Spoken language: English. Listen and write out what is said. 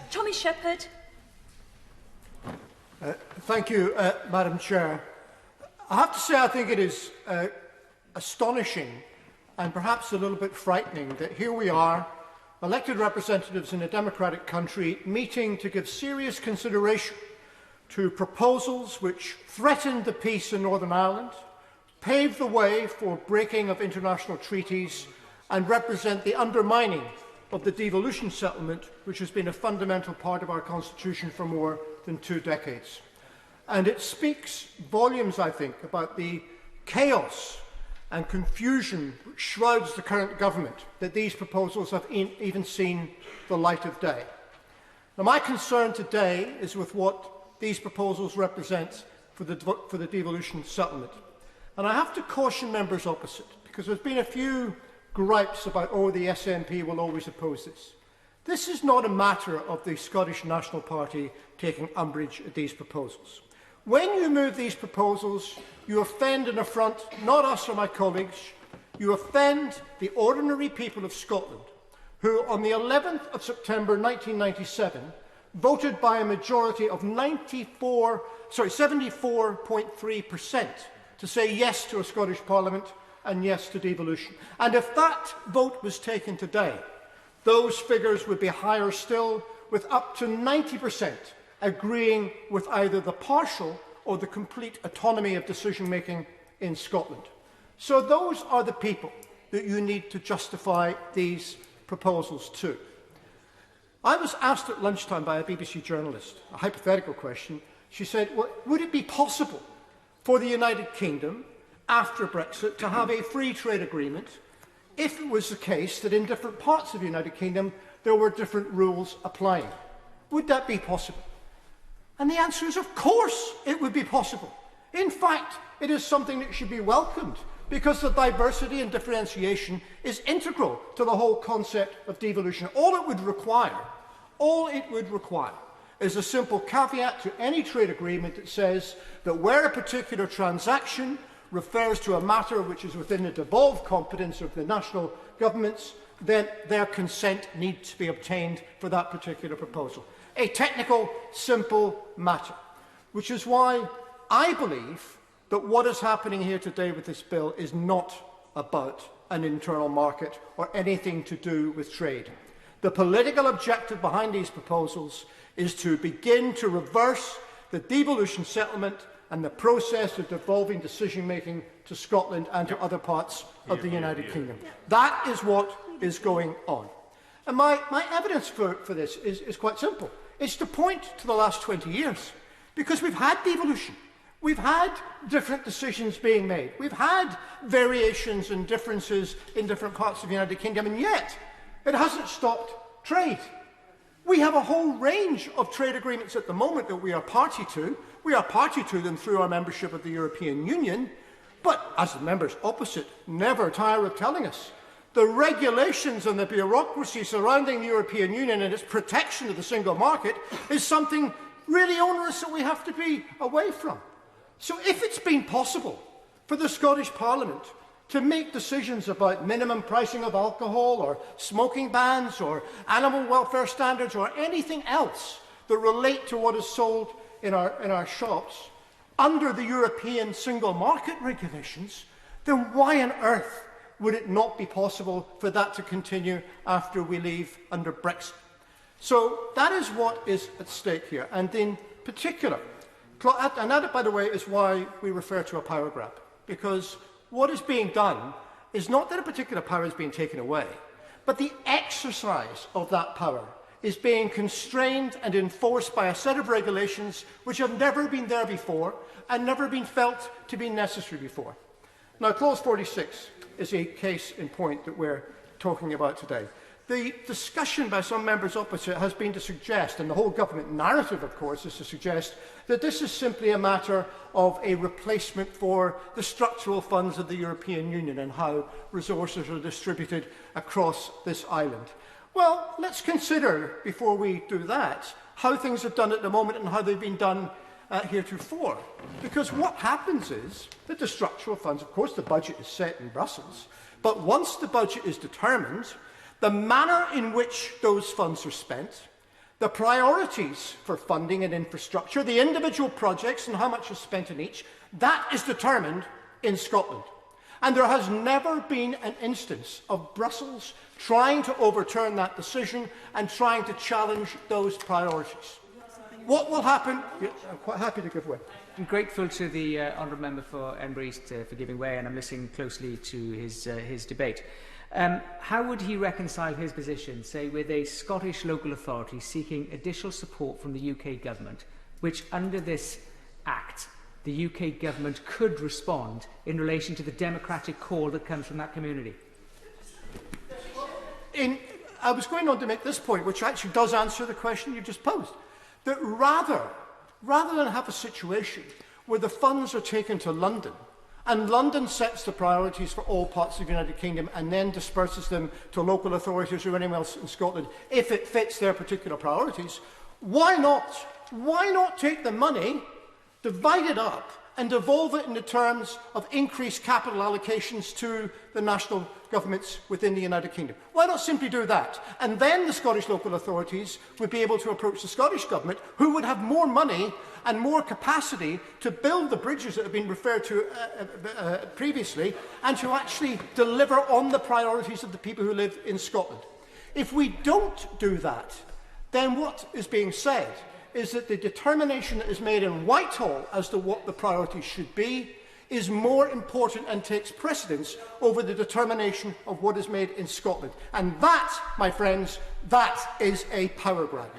Tommy Shepherd. Thank you, Madam Chair. I have to say I think it is astonishing and perhaps a little bit frightening that here we are, elected representatives in a democratic country, meeting to give serious consideration to proposals which threaten the peace in Northern Ireland, pave the way for breaking of international treaties, and represent the undermining of the devolution settlement, which has been a fundamental part of our constitution for more than 2 decades. And it speaks volumes, I think, about the chaos and confusion which shrouds the current government that these proposals have even seen the light of day. Now, my concern today is with what these proposals represent for the devolution settlement. And I have to caution members opposite, because there's been a few gripes about, oh, the SNP will always oppose this. This is not a matter of the Scottish National Party taking umbrage at these proposals. When you move these proposals, you offend and affront not us or my colleagues, you offend the ordinary people of Scotland, who on the 11th of September 1997 voted by a majority of 74.3% to say yes to a Scottish Parliament and yes to devolution. And if that vote was taken today, those figures would be higher still, with up to 90% agreeing with either the partial or the complete autonomy of decision-making in Scotland. So those are the people that you need to justify these proposals to. I was asked at lunchtime by a BBC journalist, a hypothetical question. She said, well, would it be possible for the United Kingdom, after Brexit, to have a free trade agreement if it was the case that in different parts of the United Kingdom there were different rules applying? Would that be possible? And the answer is, of course, it would be possible. In fact, it is something that should be welcomed, because the diversity and differentiation is integral to the whole concept of devolution. All it would require is a simple caveat to any trade agreement that says that where a particular transaction refers to a matter which is within the devolved competence of the national governments, then their consent needs to be obtained for that particular proposal. A technical, simple matter, which is why I believe that what is happening here today with this bill is not about an internal market or anything to do with trade. The political objective behind these proposals is to begin to reverse the devolution settlement and the process of devolving decision-making to Scotland and to other parts of the United Kingdom. That is what is going on. And my evidence for this is quite simple. It's to point to the last 20 years, because we've had devolution. We've had different decisions being made. We've had variations and differences in different parts of the United Kingdom, and yet it hasn't stopped trade. We have a whole range of trade agreements at the moment that we are party to. We are party to them through our membership of the European Union, but as the members opposite never tire of telling us, the regulations and the bureaucracy surrounding the European Union and its protection of the single market is something really onerous that we have to be away from. So if it's been possible for the Scottish Parliament to make decisions about minimum pricing of alcohol or smoking bans or animal welfare standards or anything else that relate to what is sold in our shops under the European single market regulations, then why on earth would it not be possible for that to continue after we leave under Brexit? So that is what is at stake here, and in particular, and that, by the way, is why we refer to a power grab, because what is being done is not that a particular power is being taken away, but the exercise of that power is being constrained and enforced by a set of regulations which have never been there before and never been felt to be necessary before. Now, Clause 46 is a case in point that we're talking about today. The discussion by some members opposite has been to suggest, and the whole government narrative, of course, is to suggest that this is simply a matter of a replacement for the structural funds of the European Union and how resources are distributed across this island. Well, let's consider, before we do that, how things are done at the moment and how they've been done heretofore. Because what happens is that the structural funds, of course, the budget is set in Brussels, but once the budget is determined, the manner in which those funds are spent, the priorities for funding and infrastructure, the individual projects and how much is spent in each, that is determined in Scotland. And there has never been an instance of Brussels trying to overturn that decision and trying to challenge those priorities. What will happen? Yeah, I'm quite happy to give way. I'm grateful to the honourable member for Edinburgh East for giving way, and I'm listening closely to his debate. How would he reconcile his position, say, with a Scottish local authority seeking additional support from the UK government, which under this Act the UK government could respond in relation to the democratic call that comes from that community? I was going on to make this point, which actually does answer the question you just posed, that rather than have a situation where the funds are taken to London and London sets the priorities for all parts of the United Kingdom and then disperses them to local authorities or anyone else in Scotland if it fits their particular priorities, why not take the money, divide it up and devolve it in the terms of increased capital allocations to the national governments within the United Kingdom? Why not simply do that? And then the Scottish local authorities would be able to approach the Scottish government, who would have more money and more capacity to build the bridges that have been referred to previously, and to actually deliver on the priorities of the people who live in Scotland. If we don't do that, then what is being said is that the determination that is made in Whitehall as to what the priorities should be is more important and takes precedence over the determination of what is made in Scotland. And that, my friends, that is a power grab.